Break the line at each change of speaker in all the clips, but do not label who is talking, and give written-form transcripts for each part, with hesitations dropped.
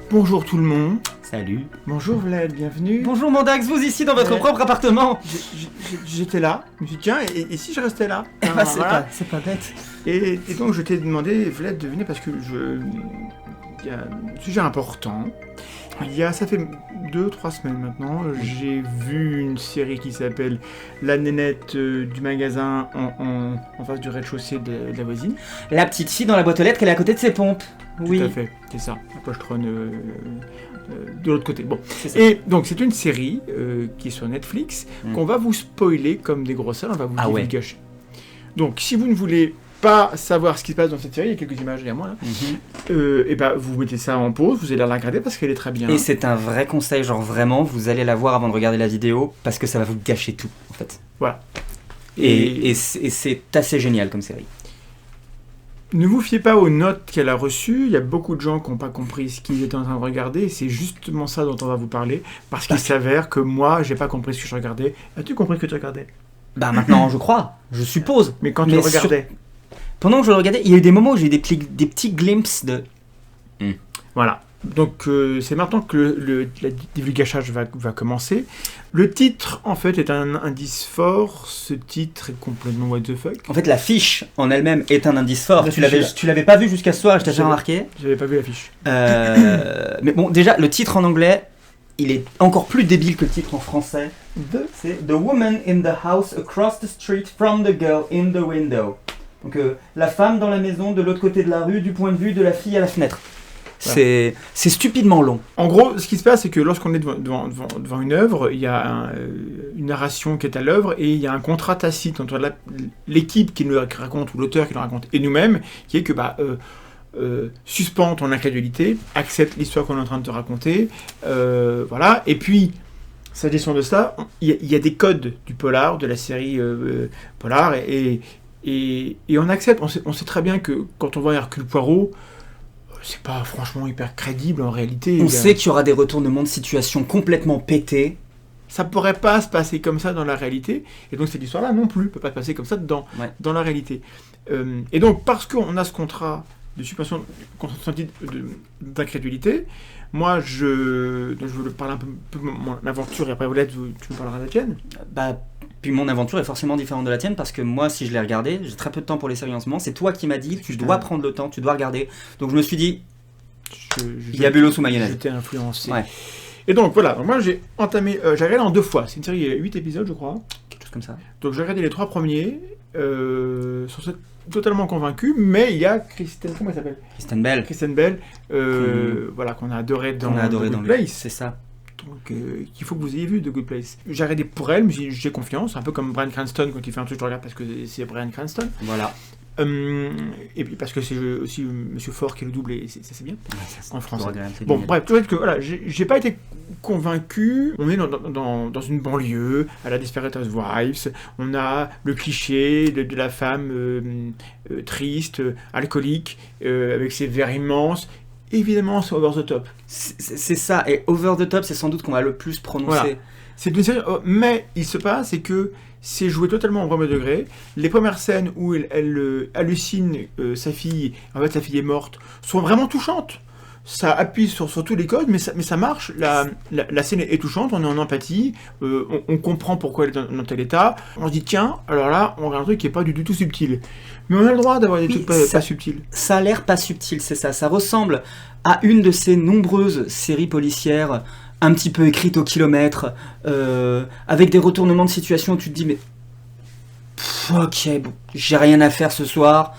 Bonjour tout le monde.
Salut.
Bonjour Vlad, bienvenue.
Bonjour Mandax, vous ici dans votre propre appartement.
J'étais là, je me suis dit tiens, et si je restais là
C'est pas bête.
Et donc je t'ai demandé, Vlad, de venir parce que il y a un sujet important. Ça fait 2-3 semaines maintenant, j'ai vu une série qui s'appelle La nénette du magasin en face du rez-de-chaussée de la voisine.
La petite fille dans la boîte aux lettres qu'elle est à côté de ses pompes. Oui.
Tout à fait, c'est ça. La pochetronne de l'autre côté. Bon.
C'est
Et donc c'est une série qui est sur Netflix qu'on va vous spoiler comme des gros salles, on va vous gâcher. Donc si vous ne voulez pas savoir ce qui se passe dans cette série, il y a quelques images derrière moi là. Et ben vous mettez ça en pause, vous allez la regarder parce qu'elle est très bien.
Et c'est un vrai conseil, genre vraiment, vous allez la voir avant de regarder la vidéo parce que ça va vous gâcher tout en fait.
Voilà.
Et c'est assez génial comme série.
Ne vous fiez pas aux notes qu'elle a reçues, il y a beaucoup de gens qui n'ont pas compris ce qu'ils étaient en train de regarder, et c'est justement ça dont on va vous parler, parce qu'il s'avère que moi, j'ai pas compris ce que je regardais. As-tu compris ce que tu regardais ?
Bah maintenant, je crois, je suppose.
Mais quand tu le regardais
Pendant que je le regardais, il y a eu des moments où j'ai eu des petits glimpses de...
Voilà. Donc c'est maintenant que le divulgachage va commencer. Le titre, en fait, est un indice fort. Ce titre est complètement what the fuck.
En fait, l'affiche en elle-même est un indice fort. Tu l'avais pas vu jusqu'à ce soir, je t'ai déjà remarqué.
J'avais pas vu l'affiche.
Mais bon, déjà, le titre en anglais, il est encore plus débile que le titre en français. C'est The Woman in the House Across the Street from the Girl in the Window. Donc la femme dans la maison de l'autre côté de la rue, du point de vue de la fille à la fenêtre. Voilà. C'est stupidement long.
En gros, ce qui se passe, c'est que lorsqu'on est devant une œuvre, il y a une narration qui est à l'œuvre et il y a un contrat tacite entre l'équipe qui nous raconte ou l'auteur qui nous raconte et nous-mêmes, qui est que suspends ton incrédulité, accepte l'histoire qu'on est en train de te raconter, voilà. Et puis, s'agissant de ça, il y a des codes du polar, de la série polar, et on accepte. On sait très bien que quand on voit Hercule Poirot, c'est pas franchement hyper crédible en réalité.
On sait qu'il y aura des retournements de situation complètement pétés.
Ça pourrait pas se passer comme ça dans la réalité, et donc cette histoire-là non plus peut pas se passer comme ça dans la réalité. Et donc parce qu'on a ce contrat de suspension d'incrédulité, moi je veux parler un peu de mon aventure et après Vlad, tu me parleras de la tienne.
Puis mon aventure est forcément différente de la tienne parce que moi, si je l'ai regardé, j'ai très peu de temps pour les séries en ce moment. C'est toi qui m'as dit, tu dois prendre le temps, tu dois regarder. Donc je me suis dit, il y a Bulos ou mayonnaise.
J'étais influencé.
Ouais.
Et donc voilà, moi j'ai entamé, j'ai regardé en 2 fois. C'est une série, il y a 8 épisodes je crois.
Quelque chose comme ça.
Donc j'ai regardé les 3 premiers, totalement convaincu, mais il y a comment elle s'appelle ? Kristen Bell, voilà, qu'on a adoré dans The Good Place.
C'est ça.
Donc, qu'il faut que vous ayez vu The Good Place. J'ai regardé pour elle, mais j'ai confiance, un peu comme Bryan Cranston, quand il fait un truc, je regarde parce que c'est Bryan Cranston.
Voilà.
Et puis parce que c'est aussi Monsieur Fort qui le double, et c'est bien, en français.
Bon,
bref, tout que voilà, j'ai pas été convaincu. On est dans une banlieue, à la Desperate Housewives, on a le cliché de la femme triste, alcoolique, avec ses verres immenses. Évidemment, c'est over the top.
C'est ça, et over the top, c'est sans doute qu'on va le plus prononcer. Voilà.
C'est une série, mais il se passe, c'est que c'est joué totalement au premier degré. Les premières scènes où elle hallucine sa fille, en fait sa fille est morte, sont vraiment touchantes. Ça appuie sur tous les codes, mais ça marche. La scène est touchante, on est en empathie, on comprend pourquoi elle est dans tel état. On se dit, tiens, alors là, on regarde un truc qui n'est pas du tout subtil. Mais on a le droit d'avoir des trucs pas subtils.
Ça a l'air pas subtil, c'est ça. Ça ressemble à une de ces nombreuses séries policières, un petit peu écrites au kilomètre, avec des retournements de situation où tu te dis, mais... ok, bon, j'ai rien à faire ce soir...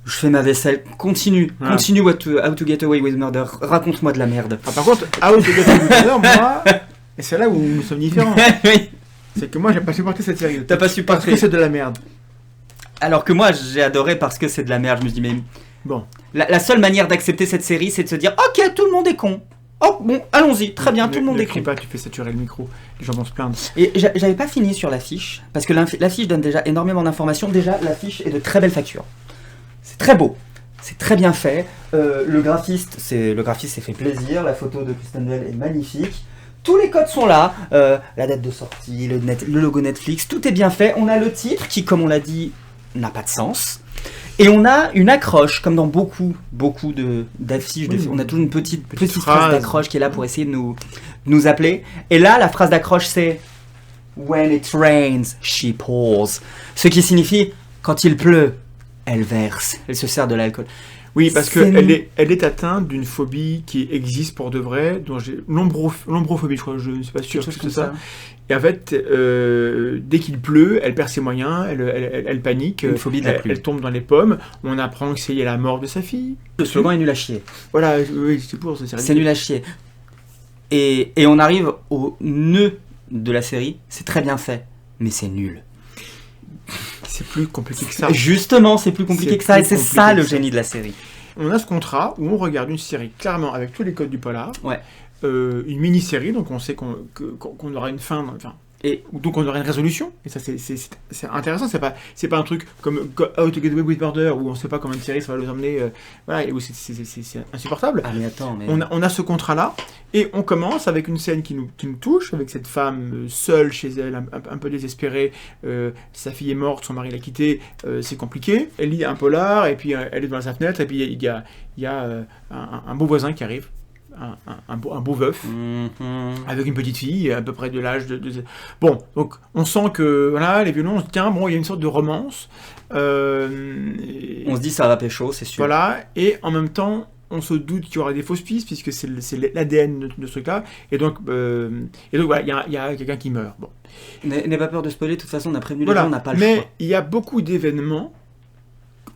Je fais ma vaisselle. Continue How to Get Away with Murder. Raconte-moi de la merde.
Par contre, How to Get Away with Murder, moi, et c'est là où nous sommes différents.
Oui.
C'est que moi, j'ai pas supporté cette série.
T'as pas supporté.
Parce que c'est de la merde.
Alors que moi, j'ai adoré parce que c'est de la merde. Je me dis, mais... Bon. La seule manière d'accepter cette série, c'est de se dire, ok, tout le monde est con. Oh, bon, allons-y, très bien, tout le monde est con.
Ne crie pas, tu fais saturer le micro. Les gens vont se plaindre.
Et j'avais pas fini sur l'affiche, parce que l'affiche donne déjà énormément d'informations. Déjà, l'affiche est de très belle facture. C'est très beau, c'est très bien fait. Le graphiste s'est fait plaisir. La photo de Kristen Bell est magnifique. Tous les codes sont là. La date de sortie, le logo Netflix, tout est bien fait. On a le titre qui, comme on l'a dit, n'a pas de sens. Et on a une accroche, comme dans beaucoup d'affiches.
Oui,
On a toujours une petite phrase
phrase
d'accroche qui est là pour essayer de nous appeler. Et là, la phrase d'accroche, c'est When it rains, she pours. Ce qui signifie quand il pleut, elle verse. Elle se sert de l'alcool.
Oui, parce
C'est-
elle est atteinte d'une phobie qui existe pour de vrai, dont j'ai l'ombrophobie, je crois, je ne suis pas sûr
Quelque
que
chose
c'est
comme
ça.
ça.
Et en fait, dès qu'il pleut, elle perd ses moyens, elle panique,
Une phobie de la pluie.
elle tombe dans les pommes. On apprend que c'est lié à la mort de sa fille.
Le slogan est nul à chier.
Voilà, oui, c'est pour ça.
C'est nul à chier. Et on arrive au nœud de la série. C'est très bien fait, mais c'est nul.
C'est plus compliqué que ça.
Justement, c'est plus compliqué
C'est
que ça. Et
plus
c'est
compliqué
ça
que
le
ça.
génie de la série.
On a ce contrat où on regarde une série clairement avec tous les codes du polar.
Ouais.
Une mini-série, donc on sait qu'on aura une fin, enfin,
Et
donc on aura une résolution. Et ça, c'est intéressant. C'est pas un truc comme How to Get Away with Murder où on sait pas comment une série ça va nous emmener. Voilà, et où c'est insupportable.
ah mais attends, mais
On a ce contrat-là, et on commence avec une scène qui nous touche, avec cette femme seule chez elle, un peu désespérée. Sa fille est morte, son mari l'a quittée, c'est compliqué. Elle lit un polar, et puis elle est devant sa fenêtre, et puis il y a un beau voisin qui arrive, un beau veuf, avec une petite fille, à peu près de l'âge de... Bon, donc on sent que, voilà, les violons, on se dit, tiens, bon, il y a une sorte de romance.
on se dit ça va pécho, c'est sûr.
Voilà, et en même temps, on se doute qu'il y aura des fausses pistes, puisque c'est l'ADN de ce truc-là, et donc voilà, il y a quelqu'un qui meurt. Bon.
N'aie pas peur de spoiler, de toute façon on a prévenu
Voilà.
les gens, on n'a pas le
Mais
choix.
il y a beaucoup d'événements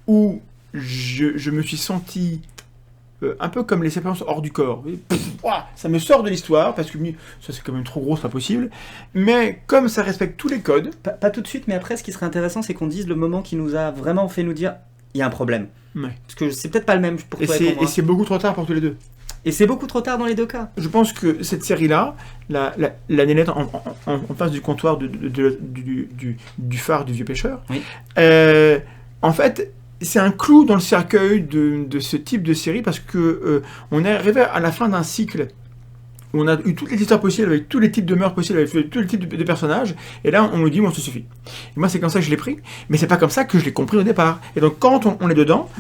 où je me suis senti un peu comme les séquences hors du corps. Et, ouah, ça me sort de l'histoire, parce que ça c'est quand même trop gros, c'est pas possible, mais comme ça respecte tous les codes,
Pas tout de suite, mais après ce qui serait intéressant c'est qu'on dise le moment qui nous a vraiment fait nous dire il y a un problème.
ouais.
Parce que c'est peut-être pas le même pour toi et pour moi.
Et c'est beaucoup trop tard pour tous les deux.
Et c'est beaucoup trop tard dans les deux cas.
Je pense que cette série-là, la nénette en face du comptoir du phare du vieux pêcheur,
Oui.
En fait, c'est un clou dans le cercueil de ce type de série, parce que on est arrivé à la fin d'un cycle où on a eu toutes les histoires possibles, avec tous les types de meurtres possibles, avec tous les types de personnages, et là on nous dit, bon, ça suffit. Et moi c'est comme ça que je l'ai pris, mais c'est pas comme ça que je l'ai compris au départ. Et donc quand on est dedans,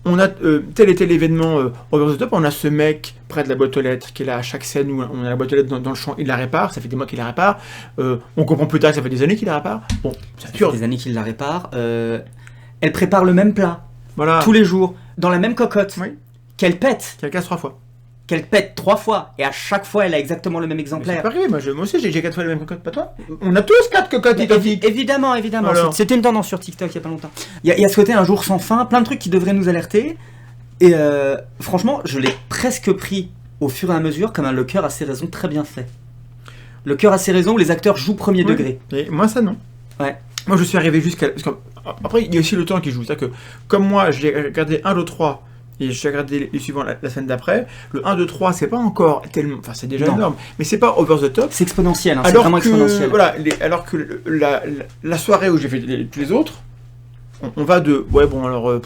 on a tel et tel événement over the top, on a ce mec près de la boîte aux lettres qui est là à chaque scène où on a la boîte aux lettres dans le champ, il la répare, ça fait des mois qu'il la répare, on comprend plus tard que ça fait des années qu'il la répare, bon, ça
Ça fait
dure,
des années qu'il la répare. Elle prépare le même plat
voilà,
tous les jours, dans la même cocotte,
oui,
qu'elle pète.
qui casse 3 fois.
Qu'elle pète 3 fois, et à chaque fois elle a exactement le même
Mais c'est
exemplaire.
pas arrivé, moi aussi j'ai 4 fois la même cocotte, pas toi? On a tous 4 cocottes
Mais
identiques.
évidemment.
Alors.
C'était une tendance sur TikTok il y a pas longtemps. Il y a ce côté un jour sans fin, plein de trucs qui devraient nous alerter. Et franchement, je l'ai presque pris au fur et à mesure comme un Le cœur a ses raisons très bien fait. Le cœur a ses raisons où les acteurs jouent premier
Oui.
degré.
Et moi ça non.
Ouais.
Moi je suis arrivé jusqu'à... Après il y a aussi le temps qui joue, c'est-à-dire que comme moi j'ai regardé 1, 2, 3 et j'ai regardé les suivants la semaine d'après, le 1, 2, 3 c'est pas encore tellement... Enfin c'est déjà
Non.
énorme, mais c'est pas over the top.
C'est exponentiel, hein, c'est
Alors
vraiment
que,
exponentiel.
voilà, alors que la soirée où j'ai fait tous les autres, on va de... Ouais bon alors...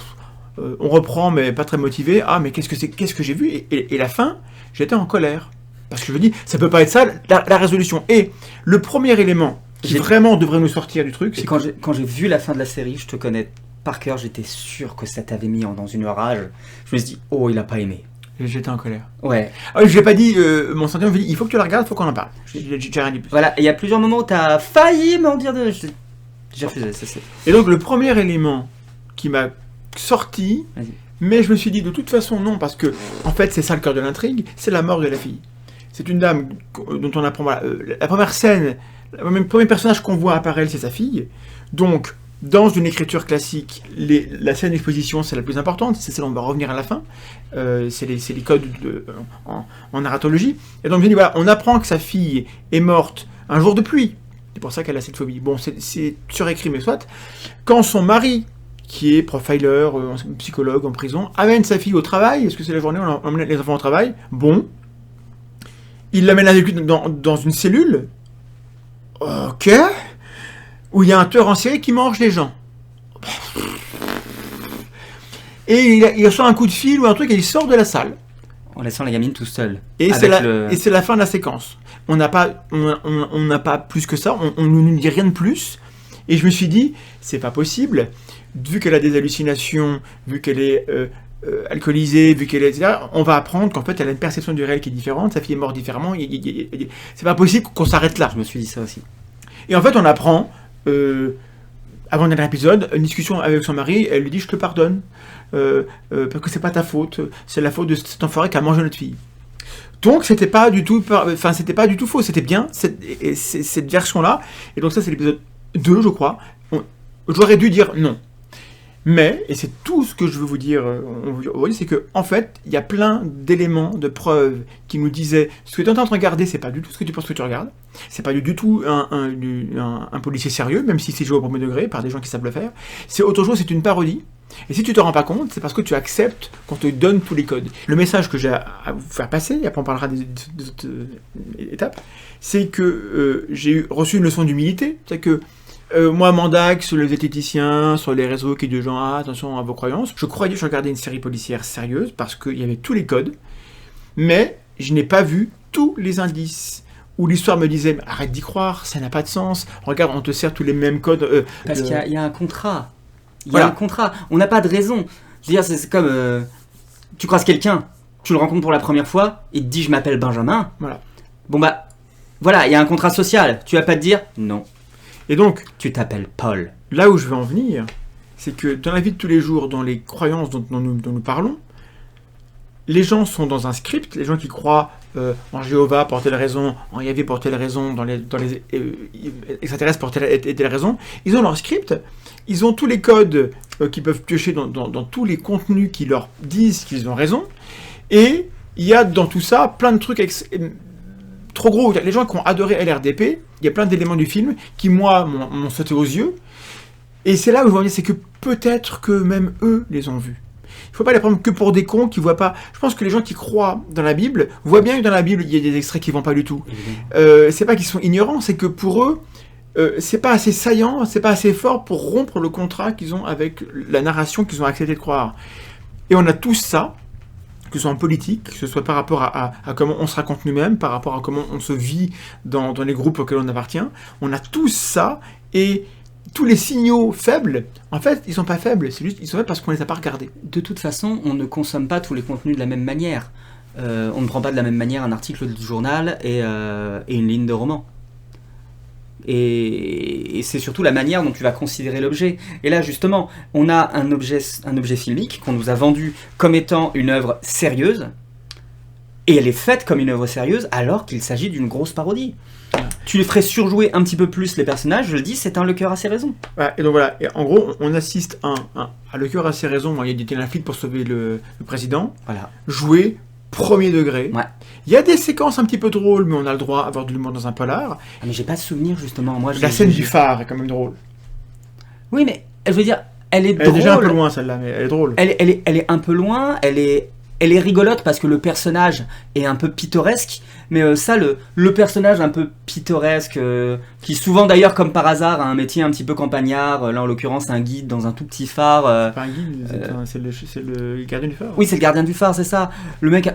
on reprend mais pas très motivé. Ah mais qu'est-ce que j'ai vu, et la fin, j'étais en colère. Parce que je me dis, ça peut pas être ça la résolution. Et le premier élément qui
J'ai-
vraiment devrait nous sortir du truc,
Et
c'est
quand j'ai vu la fin de la série, je te connais par cœur, j'étais sûr que ça t'avait mis dans une rage. Je me suis dit, oh, il a pas aimé.
que j'étais en colère.
Ouais.
Ah oui, je l'ai pas dit, mon sentiment, je lui ai dit, il faut que tu la regardes, il faut qu'on en parle. J'ai rien dit plus.
Voilà, et il y a plusieurs moments où t'as failli m'en dire de. J'ai refusé, ça c'est.
Et donc le premier élément qui m'a sorti,
Vas-y.
mais je me suis dit de toute façon non, parce que en fait c'est ça le cœur de l'intrigue, c'est la mort de la fille. C'est une dame dont on apprend, voilà, la première scène, le premier personnage qu'on voit apparaître, c'est sa fille. Donc dans une écriture classique, la scène d'exposition c'est la plus importante, c'est celle où on va revenir à la fin, c'est les codes en narratologie. Et donc je me dis voilà, on apprend que sa fille est morte un jour de pluie. C'est pour ça qu'elle a cette phobie. Bon, c'est surécrit, mais soit. Quand son mari, qui est profiler, psychologue en prison, amène sa fille au travail, est-ce que c'est la journée où on emmène les enfants au travail? Bon. Il l'amène avec lui dans une cellule. Ok. Où il y a un tueur en série qui mange les gens. Et il reçoit un coup de fil ou un truc et il sort de la salle.
En laissant la gamine tout seul.
Et
Avec
c'est la fin de la séquence. On n'a pas plus que ça, on ne nous dit rien de plus. Et je me suis dit, c'est pas possible, vu qu'elle a des hallucinations, vu qu'elle est alcoolisée, vu qu'elle est, etc., on va apprendre qu'en fait elle a une perception du réel qui est différente, sa fille est morte différemment, c'est pas possible qu'on s'arrête là.
Je me suis dit ça aussi.
Et en fait on apprend, avant le dernier épisode, une discussion avec son mari, elle lui dit je te pardonne, parce que c'est pas ta faute, c'est la faute de cet enfoiré qui a mangé notre fille. Donc c'était pas du tout faux, c'était bien cette version-là, et donc ça c'est l'épisode 2 je crois, j'aurais dû dire non. Mais, et c'est tout ce que je veux vous dire aujourd'hui, c'est que en fait, il y a plein d'éléments, de preuves qui nous disaient ce que tu es en train de regarder, c'est pas du tout ce que tu penses que tu regardes, c'est pas du tout un policier sérieux, même si c'est joué au premier degré par des gens qui savent le faire, c'est autre chose, c'est une parodie. Et si tu te rends pas compte, c'est parce que tu acceptes qu'on te donne tous les codes. Le message que j'ai à vous faire passer, et après on parlera des autres étapes, c'est que j'ai reçu une leçon d'humilité, c'est que moi, Mandac, sur les zététiciens, sur les réseaux qui disent genre, attention à vos croyances, je croyais que je regardais une série policière sérieuse parce qu'il y avait tous les codes, mais je n'ai pas vu tous les indices. Où l'histoire me disait, arrête d'y croire, ça n'a pas de sens, regarde, on te sert tous les mêmes codes.
Parce qu'il y a un contrat. Il y a un contrat, on n'a pas de raison. Je veux dire, c'est comme, tu croises quelqu'un, tu le rencontres pour la première fois, il te dit, je m'appelle Benjamin.
Voilà.
Bon bah, voilà, il y a un contrat social, tu vas pas te dire, non.
Et donc,
tu t'appelles Paul.
Là où je veux en venir, c'est que dans la vie de tous les jours, dans les croyances dont nous parlons, les gens sont dans un script, les gens qui croient en Jéhovah pour telle raison, en Yahvé pour telle raison, dans les extraterrestres pour telle raison, ils ont leur script, ils ont tous les codes qu'ils peuvent piocher dans tous les contenus qui leur disent qu'ils ont raison, et il y a dans tout ça plein de trucs trop gros. Les gens qui ont adoré LRDP, il y a plein d'éléments du film qui, moi, m'ont sauté aux yeux. Et c'est là où je veux dire, c'est que peut-être que même eux les ont vus. Il ne faut pas les prendre que pour des cons qui ne voient pas. Je pense que les gens qui croient dans la Bible voient bien que dans la Bible, il y a des extraits qui ne vont pas du tout. C'est pas qu'ils sont ignorants, c'est que pour eux, c'est pas assez saillant, c'est pas assez fort pour rompre le contrat qu'ils ont avec la narration qu'ils ont accepté de croire. Et on a tous ça, que ce soit en politique, que ce soit par rapport à comment on se raconte nous-mêmes, par rapport à comment on se vit dans les groupes auxquels on appartient. On a tous ça, et tous les signaux faibles, en fait, ils sont pas faibles, c'est juste ils sont faibles parce qu'on les a pas regardés.
De toute façon, on ne consomme pas tous les contenus de la même manière. On ne prend pas de la même manière un article du journal et une ligne de roman. Et c'est surtout la manière dont tu vas considérer l'objet. Et là, justement, on a un objet filmique qu'on nous a vendu comme étant une œuvre sérieuse, et elle est faite comme une œuvre sérieuse alors qu'il s'agit d'une grosse parodie. Tu les ferais surjouer un petit peu plus les personnages, je le dis, c'est un Le Cœur a ses raisons.
Ouais, et donc voilà, et en gros, on assiste à Le Cœur a ses raisons, il y a un flic pour sauver le président,
voilà.
Joué premier degré.
Ouais.
Il y a des séquences un petit peu drôles, mais on a le droit d'avoir de l'humour dans un polar.
Ah, mais j'ai pas de souvenir, justement. Moi,
la scène du phare est quand même drôle.
Oui, mais je veux dire, elle est drôle.
Elle est déjà un peu loin, celle-là, mais elle est drôle.
Elle est un peu loin, elle est rigolote parce que le personnage est un peu pittoresque, mais le personnage un peu pittoresque, qui souvent d'ailleurs comme par hasard a un métier un petit peu campagnard, là en l'occurrence un guide dans un tout petit phare.
C'est pas un guide, c'est le gardien du phare.
Oui, c'est le gardien du phare, c'est ça. Le mec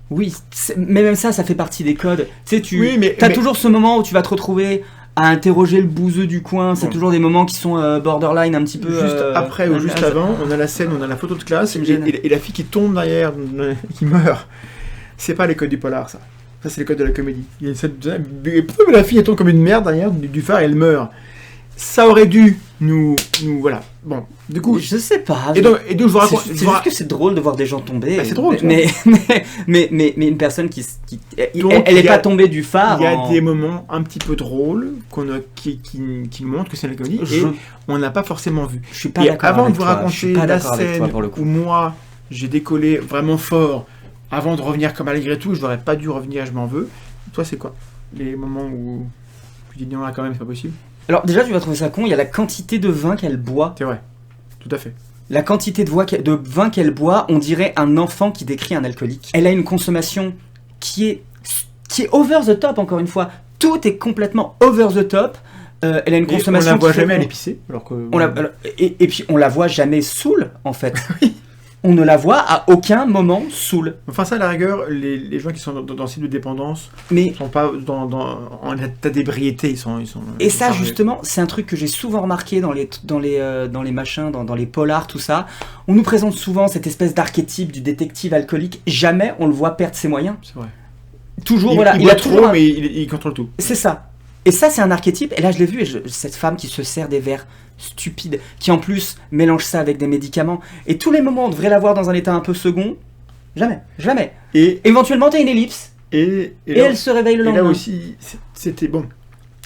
oui, mais même ça fait partie des codes. Tu sais, t'as toujours ce moment où tu vas te retrouver à interroger le bouseux du coin, c'est toujours des moments qui sont borderline un petit peu...
Juste après ou juste avant, on a la scène, on a la photo de classe, et la fille qui tombe derrière, qui meurt. C'est pas les codes du polar, ça. Ça, c'est les codes de la comédie. Il y a la fille, elle tombe comme une merde derrière du phare, et elle meurt. Ça aurait dû nous voilà. Bon, du coup...
Je sais pas.
Et donc je vous raconte...
C'est juste que c'est drôle de voir des gens tomber.
Bah, c'est drôle,
mais une personne elle est pas tombée du phare.
Il y a des moments un petit peu drôles qui montrent que c'est la comédie, et on n'a pas forcément vu.
Je suis pas d'accord
avant
avec
de vous
toi.
raconter la scène où moi, j'ai décollé vraiment fort, avant de revenir comme malgré tout, je n'aurais pas dû revenir, je m'en veux. Toi, c'est quoi les moments où tu dis non, là, quand même, c'est pas possible?
Alors déjà, tu vas trouver ça con, il y a la quantité de vin qu'elle boit.
C'est vrai, tout à fait.
La quantité de vin qu'elle boit, on dirait un enfant qui décrit un alcoolique. Elle a une consommation qui est over the top, encore une fois. Tout est complètement over the top. Elle a une consommation...
On la voit jamais à l'épicée. Et
puis on la voit jamais saoule, en fait.
Oui.
On ne la voit à aucun moment saoule.
Enfin, ça, à la rigueur, les gens qui sont dans site de dépendance
Mais
sont pas en état d'ébriété.
et ça, justement, c'est un truc que j'ai souvent remarqué dans les machins, dans les polars, tout ça. On nous présente souvent cette espèce d'archétype du détective alcoolique. Jamais on le voit perdre ses moyens.
C'est vrai.
Toujours,
Il
il
boit
a
trop,
toujours.
mais il contrôle tout.
C'est ça. Et ça, c'est un archétype. Et là, je l'ai vu. Cette femme qui se sert des verres stupides, qui en plus mélange ça avec des médicaments. Et tous les moments, on devrait l'avoir dans un état un peu second. Jamais.
Et
Éventuellement, t'as une ellipse. Et
là,
elle se réveille le
et là
lendemain.
aussi, c'était bon.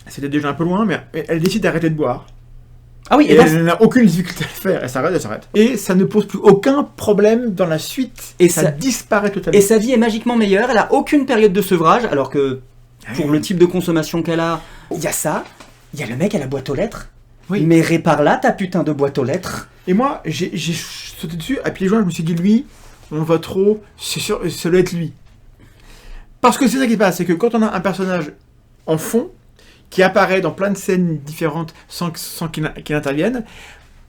C'était déjà un peu loin, mais elle décide d'arrêter de boire.
Ah oui,
Et
et là,
elle n'a aucune difficulté à le faire. Elle s'arrête. Et ça ne pose plus aucun problème dans la suite.
Et
ça
ça-
disparaît totalement.
et sa vie est magiquement meilleure. Elle a aucune période de sevrage, alors que pour le type de consommation qu'elle a, il y a ça. Il y a le mec à la boîte aux lettres.
Oui.
Mais répare là ta putain de boîte aux lettres.
Et moi, j'ai sauté dessus, à pieds joints, je me suis dit, lui, on va trop, c'est sûr, ça doit être lui. Parce que c'est ça qui se passe, c'est que quand on a un personnage en fond, qui apparaît dans plein de scènes différentes sans qu'il intervienne,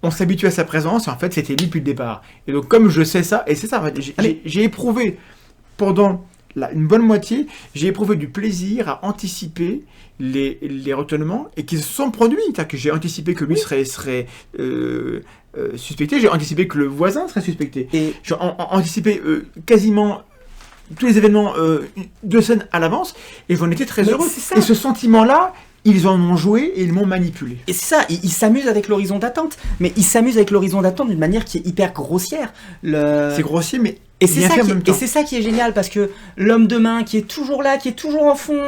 on s'habitue à sa présence, et en fait, c'était lui depuis le départ. Et donc, comme je sais ça, et c'est ça, en fait, j'ai éprouvé, pendant une bonne moitié, j'ai éprouvé du plaisir à anticiper les retournements et qui se sont produits. C'est-à-dire que j'ai anticipé que lui serait suspecté, j'ai anticipé que le voisin serait suspecté.
Et
J'ai anticipé quasiment tous les événements 2 scènes à l'avance et j'en étais très
Mais
heureux.
c'est ça.
Et ce sentiment-là, ils en ont joué et ils m'ont manipulé.
Et c'est ça, il s'amuse avec l'horizon d'attente, mais il s'amuse avec l'horizon d'attente d'une manière qui est hyper grossière.
C'est grossier, mais
Et c'est
bien
ça,
fait en même temps.
qui est génial, parce que l'homme de main qui est toujours là, qui est toujours en fond,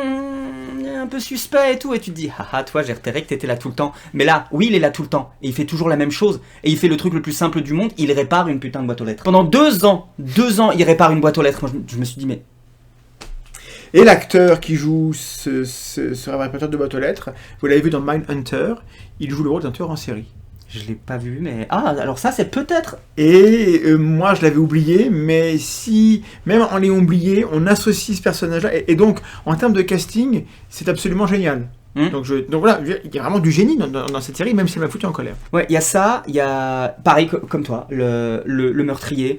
un peu suspect et tout, et tu te dis, haha, toi j'ai repéré que t'étais là tout le temps. Mais là, oui, il est là tout le temps, et il fait toujours la même chose, et il fait le truc le plus simple du monde, il répare une putain de boîte aux lettres. Pendant 2 ans, il répare une boîte aux lettres. Moi je me suis dit, mais
Et l'acteur qui joue ce réparateur de boîte aux lettres, vous l'avez vu dans Mindhunter, il joue le rôle d'un tueur en série.
je l'ai pas vu, mais... Ah, alors ça c'est peut-être...
Et moi, je l'avais oublié, mais si, même en l'ayant oublié, on associe ce personnage-là. Et donc, en termes de casting, c'est absolument génial. Donc voilà, il y a vraiment du génie dans cette série, même si elle m'a foutu en colère.
Ouais, il y a ça, il y a... Pareil comme toi, le meurtrier,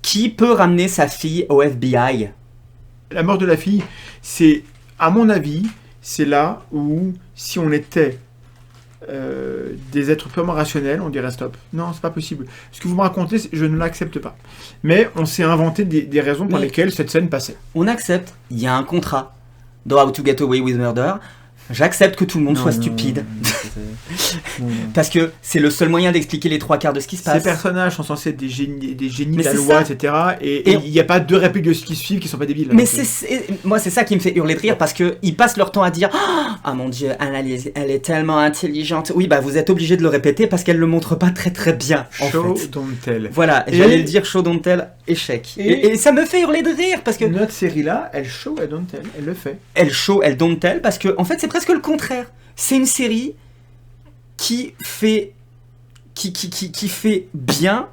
qui peut ramener sa fille au FBI.
La mort de la fille, c'est, à mon avis, c'est là où, si on était des êtres purement rationnels, on dirait stop. Non, c'est pas possible. Ce que vous me racontez, je ne l'accepte pas. Mais on s'est inventé des raisons pour lesquelles cette scène passait.
On accepte, il y a un contrat dans How to Get Away with Murder. J'accepte que tout le monde soit stupide. Parce que c'est le seul moyen d'expliquer les 3/4 de ce qui se passe.
Ces personnages sont censés être des génies
Mais
de la
c'est
loi,
ça.
etc. Et il n'y a pas 2 répliques de ce qui suivent qui sont pas débiles.
Mais moi c'est ça qui me fait hurler de rire, parce que ils passent leur temps à dire ah mon dieu, elle est tellement intelligente. Oui, bah vous êtes obligé de le répéter parce qu'elle le montre pas très très bien en
Show,
fait.
don't tell.
Voilà, j'allais le dire, show don't tell, échec. Et ça me fait hurler de rire parce que
Notre série-là, elle show, elle don't tell, elle le fait.
elle show, elle don't tell, parce que en fait c'est presque le contraire. C'est une série qui fait bien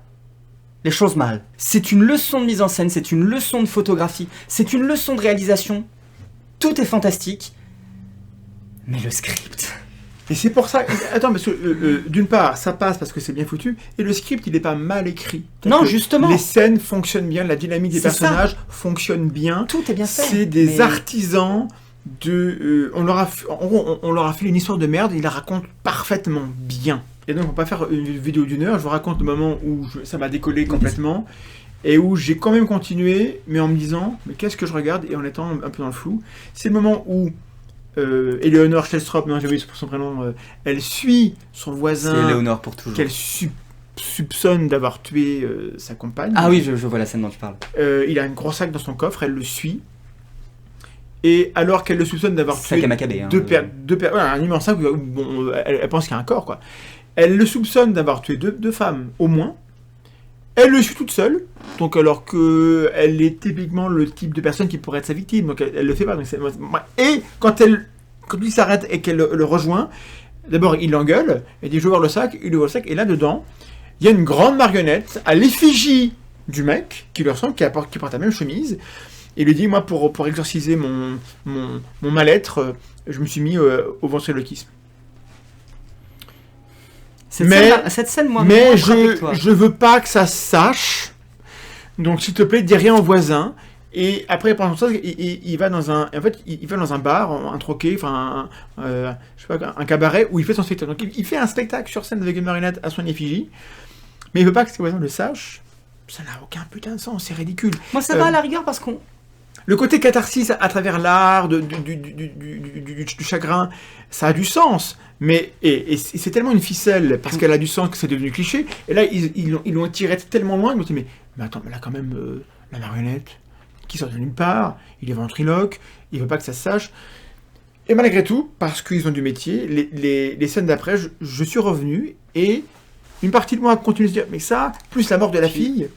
les choses mal. C'est une leçon de mise en scène, c'est une leçon de photographie, c'est une leçon de réalisation. Tout est fantastique, mais le script.
Et c'est pour ça. Attends, parce que d'une part, ça passe parce que c'est bien foutu, et le script, il n'est pas mal écrit.
Non,
Que
justement.
Les scènes fonctionnent bien, la dynamique des
C'est ça.
personnages fonctionne bien.
Tout est bien fait.
C'est des
mais-
artisans de. On leur a fait une histoire de merde, et ils la racontent parfaitement bien. Et donc, on va pas faire une vidéo d'1 heure. Je vous raconte le moment où ça m'a décollé complètement. Et où j'ai quand même continué, mais en me disant, mais qu'est-ce que je regarde, et en étant un peu dans le flou. C'est le moment où Eleanor Shellstrop, non, j'ai oublié son prénom, elle suit son
C'est
voisin
Léonore pour toujours.
qu'elle soupçonne d'avoir tué sa compagne.
Ah oui, je vois la scène dont tu parles.
Il a un gros sac dans son coffre, elle le suit. Et alors qu'elle le soupçonne d'avoir
Sac
tué
à Maccabée, hein.
un immense sac, bon, elle pense qu'il y a un corps, quoi. Elle le soupçonne d'avoir tué deux femmes, au moins. Elle le suit toute seule, donc alors que elle est typiquement le type de personne qui pourrait être sa victime, donc elle le fait pas. Donc et quand lui s'arrête et qu'elle le rejoint, d'abord il l'engueule, elle dit je veux voir le sac, il ouvre le sac, et là-dedans, il y a une grande marionnette à l'effigie du mec, qui lui ressemble, qui porte la même chemise, et il lui dit, moi pour exorciser mon mal-être, je me suis mis au ventriloquisme.
Cette scène, moi,
Mais
me frappe avec toi.
je veux pas que ça se sache Donc, s'il te plaît, dis rien au voisin. Et après, pendant ça, il va dans un, en fait, il va dans un bar, un troquet, enfin, je sais pas, un cabaret où il fait son spectacle. Donc, il fait un spectacle sur scène avec une marionnette à son effigie, mais il veut pas que ses voisins le sachent. Ça n'a aucun putain de sens, c'est ridicule.
Moi, ça va à la rigueur parce qu'on.
Le côté catharsis à travers l'art, du chagrin, ça a du sens. Mais et c'est tellement une ficelle, parce qu'elle a du sens que c'est devenu cliché. Et là, ils l'ont tiré tellement loin, ils m'ont dit, mais attends, mais là quand même, la marionnette, qui sort de nulle part, il est ventriloque, il veut pas que ça se sache. Et malgré tout, parce qu'ils ont du métier, les scènes d'après, je suis revenu, et une partie de moi continue de se dire, mais ça, plus la mort de la fille...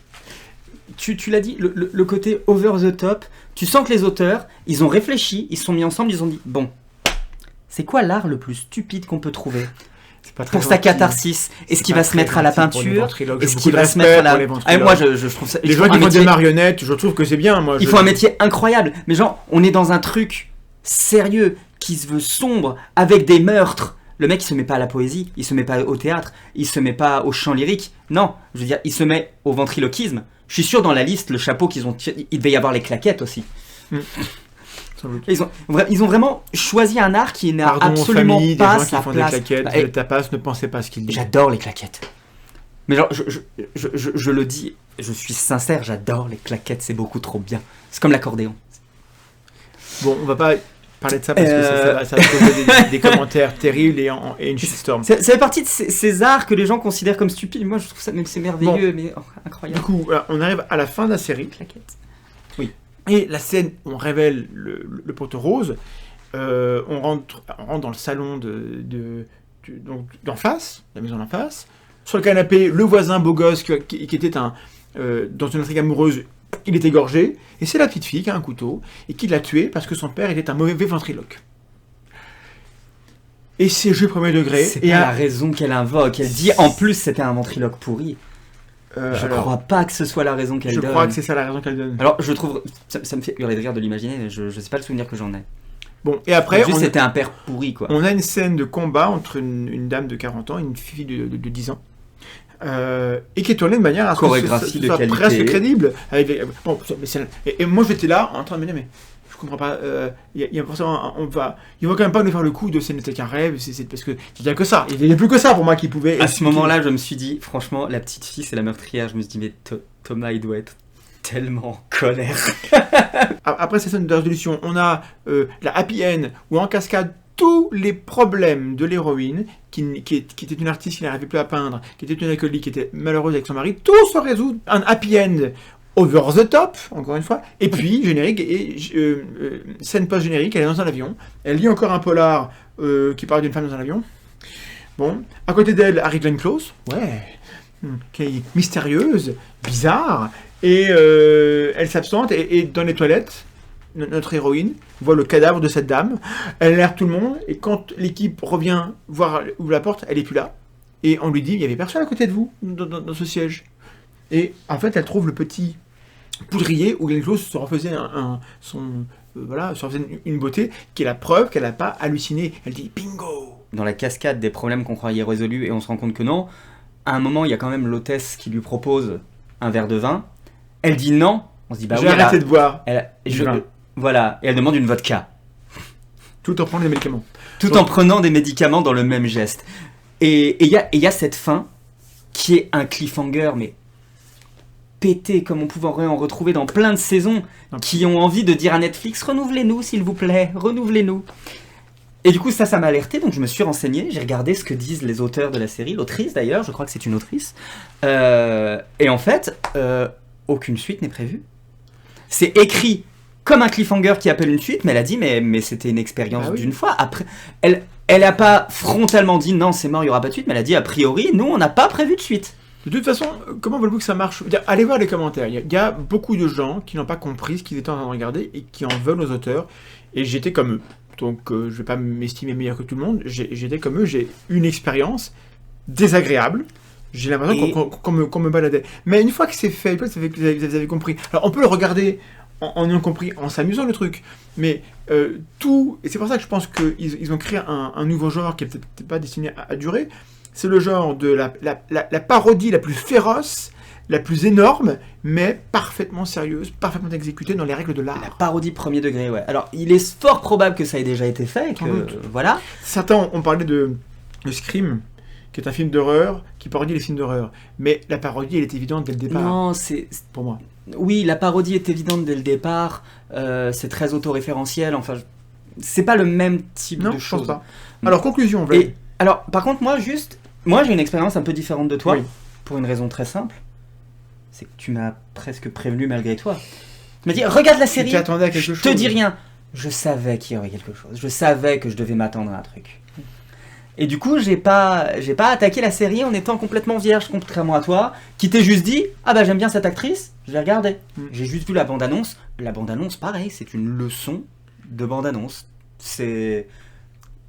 Tu l'as dit, le côté over the top, tu sens que les auteurs, ils ont réfléchi, ils se sont mis ensemble, ils ont dit, bon, c'est quoi l'art le plus stupide qu'on peut trouver pour sa catharsis? Est-ce qu'il va se mettre à la peinture? Est-ce qu'il va se mettre à la... moi, je trouve ça...
Les gens qui font des marionnettes, je trouve que c'est bien, moi.
Il faut un métier incroyable, mais genre, on est dans un truc sérieux, qui se veut sombre, avec des meurtres. Le mec, il se met pas à la poésie, il se met pas au théâtre, il se met pas au chant lyrique. Non, je veux dire, il se met au ventriloquisme. Je suis sûr, dans la liste, le chapeau qu'ils ont tiré, il devait y avoir les claquettes aussi. Ils ont vraiment choisi un art qui n'a absolument
famille,
pas
des gens
sa
qui font
place.
des claquettes, le tapas, ne pensez pas ce qu'ils disent.
J'adore les claquettes. Mais genre, je le dis, je suis sincère, j'adore les claquettes, c'est beaucoup trop bien. C'est comme l'accordéon.
Bon, on va pas parler de ça parce que ça va causer des commentaires terribles et une shitstorm.
Ça fait partie de ces arts que les gens considèrent comme stupides. Moi, je trouve ça même c'est merveilleux, mais incroyable.
Du coup, on arrive à la fin de la série.
Claquettes.
Oui. Et la scène où on révèle le poteau rose, on rentre dans le salon donc d'en face, la maison d'en face. Sur le canapé, le voisin beau gosse qui était dans une intrigue amoureuse, il est égorgé. Et c'est la petite fille qui a un couteau et qui l'a tué parce que son père était un mauvais ventriloque. Et c'est jeu premier degré.
C'est pas la raison qu'elle invoque. Elle dit en plus c'était un ventriloque pourri. Je crois pas que ce soit la raison qu'elle donne.
Je crois que c'est ça la raison qu'elle donne.
Alors je trouve... Ça me fait hurler de rire de l'imaginer, je sais pas le souvenir que j'en ai.
Bon, et après...
C'était un père pourri, quoi.
On a une scène de combat entre une dame de 40 ans et une fille de 10 ans. Et qui est tournée de manière à ce
chorégraphie
que ce soit presque crédible. Bon, et moi j'étais là en train de me dire, mais je comprends pas, il y a forcément, il va quand même pas nous faire le coup de ce n'était qu'un rêve, c'est parce que il y a que ça, il y a plus que ça pour moi qui pouvait.
À ce moment-là, je me suis dit, franchement, la petite fille c'est la meurtrière. Je me suis dit, mais Thomas il doit être tellement en colère.
Après cette scène de résolution, on a la happy end où en cascade tous les problèmes de l'héroïne, qui était une artiste qui n'arrivait plus à peindre, qui était une alcoolique, qui était malheureuse avec son mari, tout se résout. Un happy end over the top, encore une fois, et puis générique, et scène post-générique, elle est dans un avion, elle lit encore un polar qui parle d'une femme dans un avion. Bon, à côté d'elle, Harry Glenn Close, qui est mystérieuse, bizarre, et elle s'absente, et dans les toilettes, notre héroïne voit le cadavre de cette dame, elle alerte tout le monde, et quand l'équipe revient voir ouvre la porte, elle est plus là, et on lui dit, il y avait personne à côté de vous, dans ce siège. Et en fait, elle trouve le petit poudrier où Glenn Close se refaisait se refaisait une beauté, qui est la preuve qu'elle n'a pas halluciné. Elle dit, bingo.
Dans la cascade des problèmes qu'on croyait résolus, et on se rend compte que non, à un moment, il y a quand même l'hôtesse qui lui propose un verre de vin, elle dit non, on se dit, bah
j'ai arrêté de boire.
Voilà, et elle demande une vodka.
Tout en prenant des médicaments.
En prenant des médicaments dans le même geste. Et il y a cette fin qui est un cliffhanger, mais pété, comme on pouvait en retrouver dans plein de saisons, qui ont envie de dire à Netflix, renouvelez-nous s'il vous plaît, renouvelez-nous. Et du coup, ça m'a alerté, donc je me suis renseigné, j'ai regardé ce que disent les auteurs de la série, l'autrice d'ailleurs, je crois que c'est une autrice. Et en fait, aucune suite n'est prévue. C'est écrit comme un cliffhanger qui appelle une suite, mais elle a dit mais c'était une expérience d'une fois. Après, elle a pas frontalement dit non, c'est mort, il y aura pas de suite, mais elle a dit a priori, nous on n'a pas prévu de suite.
De toute façon, comment voulez-vous que ça marche ? Allez voir les commentaires. Il y a beaucoup de gens qui n'ont pas compris ce qu'ils étaient en train de regarder et qui en veulent aux auteurs. Et j'étais comme eux. Donc je ne vais pas m'estimer meilleur que tout le monde. J'étais comme eux. J'ai une expérience désagréable. J'ai l'impression qu'on me baladait. Mais une fois que c'est fait, vous avez compris. Alors on peut le regarder en ayant compris, en s'amusant le truc. Mais tout... Et c'est pour ça que je pense qu'ils ont créé un nouveau genre qui n'est peut-être pas destiné à durer. C'est le genre de la parodie la plus féroce la plus énorme, mais parfaitement sérieuse, parfaitement exécutée dans les règles de
La
l'art.
parodie premier degré, ouais. Alors, il est fort probable que ça ait déjà été fait,
Sans
que
doute.
voilà.
Certains ont parlé de Scream, qui est un film d'horreur, qui parodie les films d'horreur. Mais la parodie, elle est évidente dès le départ,
Non,
pour moi.
oui, la parodie est évidente dès le départ. C'est très autoréférentiel. Enfin, c'est pas le même type
Non,
de
je pense
choses.
pas. Alors, conclusion, Vlad.
Et alors, par contre, moi, j'ai une expérience un peu différente de toi,
Oui.
pour une raison très simple. C'est que tu m'as presque prévenu malgré toi. Tu m'as dit, regarde la série.
Tu t'attendais à quelque
Je
chose.
te dis rien. Je savais qu'il y aurait quelque chose. Je savais que je devais m'attendre à un truc. Et du coup, j'ai pas attaqué la série en étant complètement vierge, contrairement à toi, qui t'es juste dit, ah bah j'aime bien cette actrice, je vais regarder. J'ai juste vu la bande-annonce. La bande-annonce, pareil, c'est une leçon de bande-annonce. C'est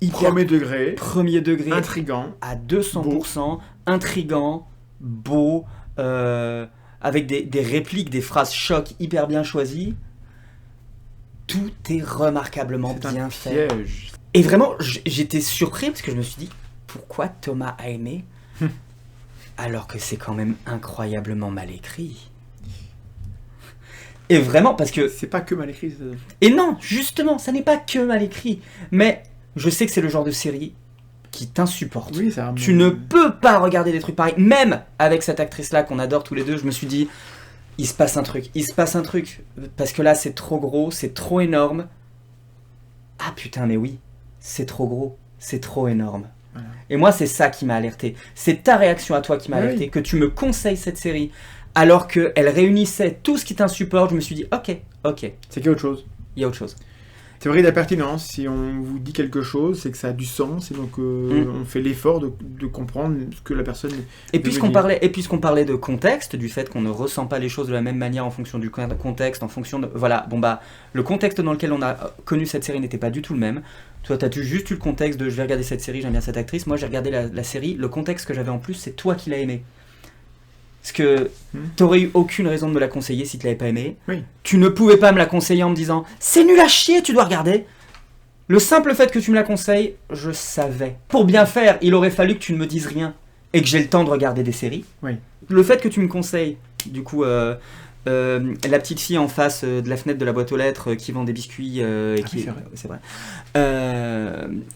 hyper
Premier degré,
degré,
intriguant.
à 200%, intriguant, beau, avec des répliques, des phrases chocs hyper bien choisies. Tout est remarquablement
C'est
bien
un
fait.
piège.
Et vraiment, j'étais surpris parce que je me suis dit, pourquoi Thomas a aimé alors que c'est quand même incroyablement mal écrit. Et vraiment, parce que...
C'est pas que mal écrit. Ça.
Et non, justement, ça n'est pas que mal écrit. Mais je sais que c'est le genre de série qui t'insupporte.
Oui, ça.
Tu ne peux pas regarder des trucs pareils. Même avec cette actrice-là qu'on adore tous les deux, je me suis dit, il se passe un truc. Parce que là, c'est trop gros, c'est trop énorme. Ah putain, mais oui, c'est trop gros, c'est trop énorme.
Voilà.
Et moi, c'est ça qui m'a alerté. C'est ta réaction à toi qui m'a alerté, que tu me conseilles cette série, alors qu'elle réunissait tout ce qui t'insupporte. Je me suis dit, ok,
C'est qu'il y a autre chose.
il y a autre chose.
C'est vrai, de la pertinence. Si on vous dit quelque chose, c'est que ça a du sens. Et donc, on fait l'effort de comprendre ce que la personne.
Et
veut
puisqu'on
dire.
parlait de contexte, du fait qu'on ne ressent pas les choses de la même manière en fonction du contexte, en fonction de... Voilà, bon bah, le contexte dans lequel on a connu cette série n'était pas du tout le même. Toi, t'as juste eu le contexte de je vais regarder cette série, j'aime bien cette actrice. Moi, j'ai regardé la série. Le contexte que j'avais en plus, c'est toi qui l'as aimé. Parce que t'aurais eu aucune raison de me la conseiller si tu l'avais pas aimé.
Oui.
Tu ne pouvais pas me la conseiller en me disant c'est nul à chier, tu dois regarder. Le simple fait que tu me la conseilles, je savais. Pour bien faire, il aurait fallu que tu ne me dises rien et que j'ai le temps de regarder des séries.
Oui.
Le fait que tu me conseilles, du coup, la petite fille en face de la fenêtre de la boîte aux lettres qui vend des biscuits, et
Ah oui, c'est vrai.
c'est vrai.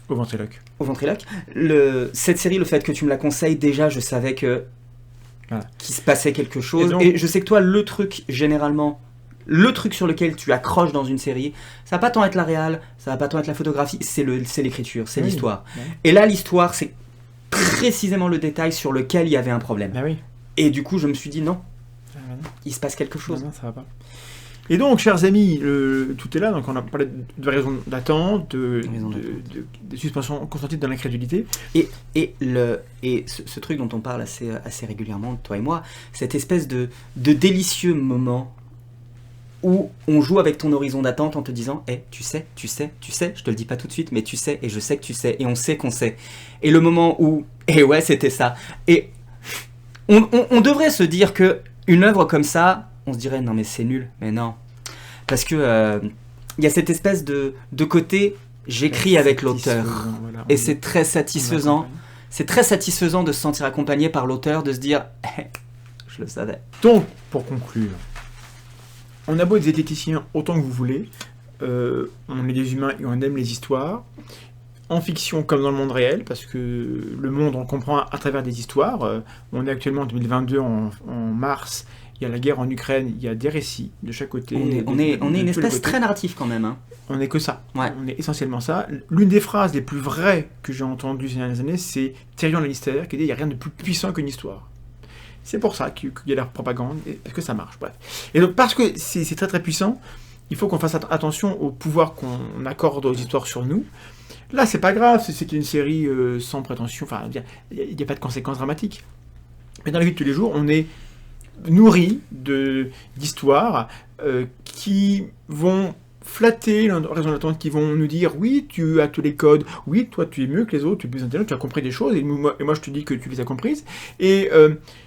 Au ventriloque.
Au ventriloque. Cette série, le fait que tu me la conseilles, déjà, je savais que
Voilà.
qu'il se passait quelque chose.
Et donc-
Et je sais que toi, le truc, généralement, le truc sur lequel tu accroches dans une série, ça va pas tant être la réal, ça va pas tant être la photographie, c'est l'écriture, c'est
Oui.
l'histoire.
Ouais.
Et là, l'histoire, c'est précisément le détail sur lequel il y avait un problème.
Ah oui.
Et du coup, je me suis dit non,
Ah, non.
il se passe quelque chose.
Non, ça va pas. Et donc, chers amis, tout est là. Donc, on a parlé de raison d'attente,
Raison
de suspension constante dans l'incrédulité.
Et ce truc dont on parle assez régulièrement, toi et moi, cette espèce de délicieux moment où on joue avec ton horizon d'attente en te disant tu sais, je te le dis pas tout de suite, mais tu sais, et je sais que tu sais, et on sait qu'on sait. Et le moment où, ouais, c'était ça. Et on devrait se dire que une œuvre comme ça, on se dirait non mais c'est nul, mais non. Parce que il y a cette espèce de côté, j'écris avec l'auteur.
Voilà,
Et c'est très satisfaisant. C'est très satisfaisant de se sentir accompagné par l'auteur, de se dire je le savais.
Donc, pour conclure, on a beau être zététicien autant que vous voulez, on est des humains et on aime les histoires, en fiction comme dans le monde réel, parce que le monde on le comprend à travers des histoires. On est actuellement en 2022, en mars, il y a la guerre en Ukraine, il y a des récits de chaque côté.
On est
de
une
tous les
espèce
côtés.
très narrative quand même. Hein.
On n'est que ça.
Ouais.
On est essentiellement ça. L'une des phrases les plus vraies que j'ai entendues ces dernières années, c'est Tyrion Lannister qui dit « Il n'y a rien de plus puissant qu'une histoire ». C'est pour ça qu'il y a la propagande, et parce que ça marche, bref. Et donc, parce que c'est très très puissant, il faut qu'on fasse attention au pouvoir qu'on accorde aux histoires sur nous. Là, c'est pas grave, c'est une série sans prétention, enfin, il n'y a pas de conséquences dramatiques. Mais dans la vie de tous les jours, on est nourri d'histoires qui vont flatter l'horizon d'attente, qui vont nous dire oui, tu as tous les codes, oui, toi tu es mieux que les autres, tu es plus intelligent, tu as compris des choses, et moi je te dis que tu les as comprises. Et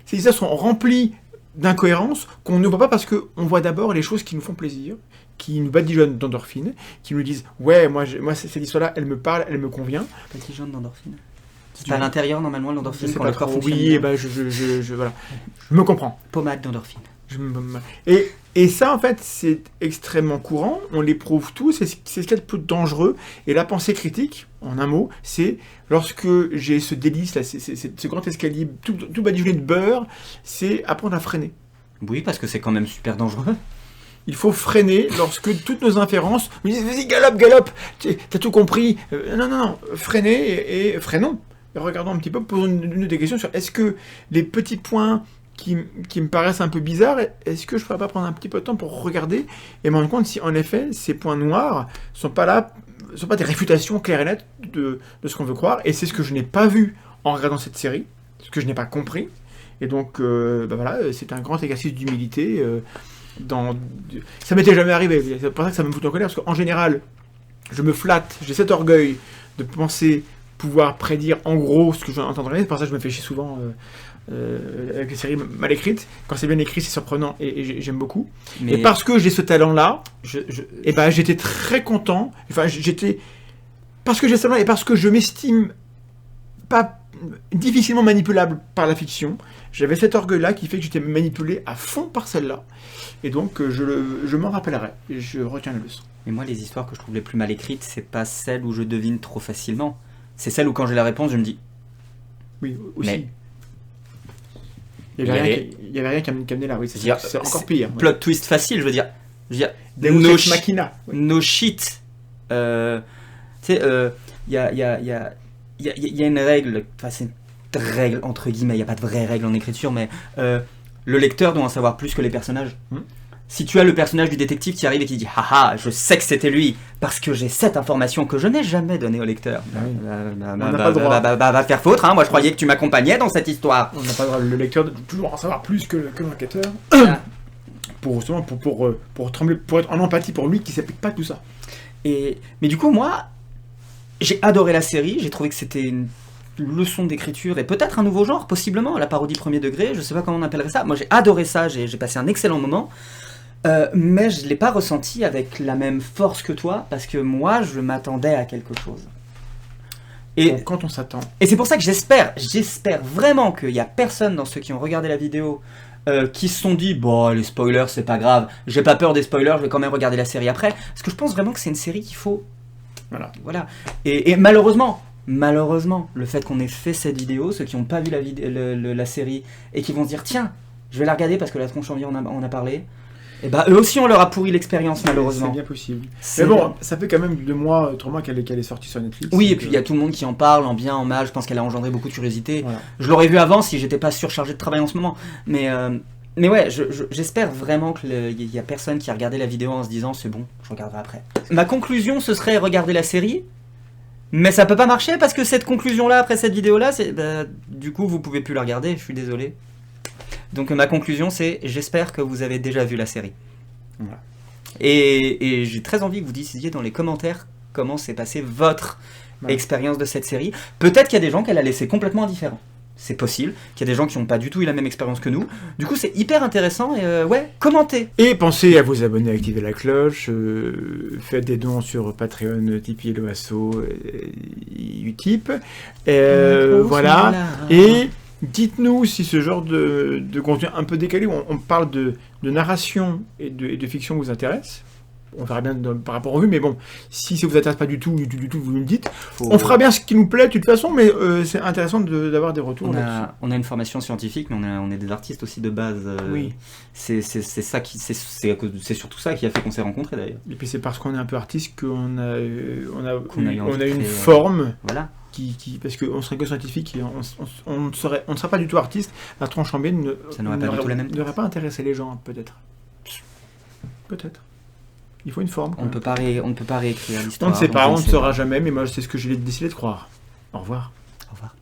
ces histoires sont remplies d'incohérences qu'on ne voit pas parce qu'on voit d'abord les choses qui nous font plaisir, qui nous badigeonnent d'endorphines, qui nous disent ouais, moi cette histoire-là, elle me parle, elle me convient.
Petit jaune d'endorphine. C'est à l'intérieur, normalement, l'endorphine,
Je sais
quand
pas
le corps
trop.
fonctionne
Oui,
bien.
et ben voilà. Je me comprends.
Pommade d'endorphine.
Et ça, en fait, c'est extrêmement courant, on l'éprouve tous, c'est ce qu'il y a de plus dangereux. Et la pensée critique, en un mot, c'est lorsque j'ai ce délice, là, ce grand escalier tout badigeonné de beurre, c'est apprendre à freiner.
Oui, parce que c'est quand même super dangereux.
Il faut freiner lorsque toutes nos inférences me disent vas-y, galope, t'as tout compris. Non, freinez et freinons. Et regardons un petit peu, posons des questions sur est-ce que les petits points qui me paraissent un peu bizarres, est-ce que je pourrais pas prendre un petit peu de temps pour regarder et me rendre compte si en effet ces points noirs sont pas des réfutations claires et nettes de ce qu'on veut croire, et c'est ce que je n'ai pas vu en regardant cette série, ce que je n'ai pas compris, et donc voilà, c'est un grand exercice d'humilité. Ça m'était jamais arrivé, c'est pour ça que ça me fout en colère, parce qu'en général, je me flatte, j'ai cet orgueil de penser pouvoir prédire en gros ce que j'entendrai, c'est pour ça que je me fais chier souvent avec les séries mal écrites. Quand c'est bien écrit, c'est surprenant et j'aime beaucoup.
Mais
Et parce que j'ai ce talent-là, j'étais très content, parce que j'ai ce talent et parce que je m'estime pas difficilement manipulable par la fiction, j'avais cet orgueil-là qui fait que j'étais manipulé à fond par celle-là. Et donc je m'en rappellerai, et je retiens la leçon.
Mais moi, les histoires que je trouve les plus mal écrites, c'est pas celles où je devine trop facilement. C'est celles où quand j'ai la réponse, je me dis
Oui, aussi.
Mais-
Il y avait rien qui amenait là, oui, c'est encore pire.
plot twist facile, je veux dire.
Deus
no,
Ex Machina. Oui.
no shit. Tu sais, il y a une règle, enfin c'est une règle entre guillemets, il n'y a pas de vraie règle en écriture, mais le lecteur doit en savoir plus que les personnages. Si tu as le personnage du détective qui arrive et qui dit haha, je sais que c'était lui parce que j'ai cette information que je n'ai jamais donnée au lecteur. Va faire foutre, hein. Moi je croyais que tu m'accompagnais dans cette histoire.
On n'a pas le droit, le lecteur de toujours en savoir plus que l'enquêteur. Pour trembler, pour être en empathie pour lui qui ne s'applique pas tout ça.
Mais du coup, moi, j'ai adoré la série, j'ai trouvé que c'était une leçon d'écriture et peut-être un nouveau genre, possiblement, la parodie premier degré, je sais pas comment on appellerait ça. Moi j'ai adoré ça, j'ai passé un excellent moment. Mais je ne l'ai pas ressenti avec la même force que toi, parce que moi, je m'attendais à quelque chose.
Donc, quand on s'attend.
Et c'est pour ça que j'espère vraiment qu'il n'y a personne dans ceux qui ont regardé la vidéo qui se sont dit, bon, les spoilers, c'est pas grave, j'ai pas peur des spoilers, je vais quand même regarder la série après. Parce que je pense vraiment que c'est une série qu'il faut... Voilà. Et malheureusement, le fait qu'on ait fait cette vidéo, ceux qui n'ont pas vu la série, et qui vont se dire, tiens, je vais la regarder parce que la tronche en vie en a parlé... Et bah eux aussi on leur a pourri l'expérience malheureusement.
C'est bien possible. Mais bon, ça fait quand même 2 mois, 3 mois qu'elle est sortie sur Netflix.
Oui, et puis il y a tout le monde qui en parle, en bien, en mal, je pense qu'elle a engendré beaucoup de curiosité.
Voilà.
Je l'aurais vu avant si j'étais pas surchargé de travail en ce moment. Mais ouais, j'espère vraiment qu'il y a personne qui a regardé la vidéo en se disant c'est bon, je regarderai après. Ma conclusion ce serait regarder la série, mais ça peut pas marcher parce que cette conclusion là, après cette vidéo là, du coup vous pouvez plus la regarder, je suis désolé. Donc ma conclusion c'est, j'espère que vous avez déjà vu la série.
Voilà.
Et j'ai très envie que vous disiez dans les commentaires comment s'est passée votre expérience de cette série. Peut-être qu'il y a des gens qu'elle a laissé complètement indifférents. C'est possible qu'il y a des gens qui n'ont pas du tout eu la même expérience que nous. Du coup c'est hyper intéressant et ouais, commentez.
Et pensez à vous abonner, à activer la cloche, faites des dons sur Patreon, Tipeee, Loasso, Utip. Voilà. Et dites-nous si ce genre de contenu un peu décalé, où on parle de narration et de fiction vous intéresse. On verra bien par rapport aux vues, mais bon, si ça vous intéresse pas du tout, vous nous le dites. On fera bien ce qui nous plaît de toute façon, mais c'est intéressant d'avoir des retours là-dessus.
On a une formation scientifique, mais on est des artistes aussi de base.
Oui.
C'est surtout ça qui a fait qu'on s'est rencontrés d'ailleurs.
Et puis c'est parce qu'on est un peu artiste qu'on a
eu
une forme.
Voilà.
Parce qu'on serait que scientifique et on ne serait pas du tout artiste. La tronche en biais n'aurait pas intéressé les gens, peut-être. Il faut une forme.
On ne peut pas réécrire l'histoire.
On ne sait pas, on ne saura jamais, mais moi c'est ce que j'ai décidé de croire. Au revoir.
Au revoir.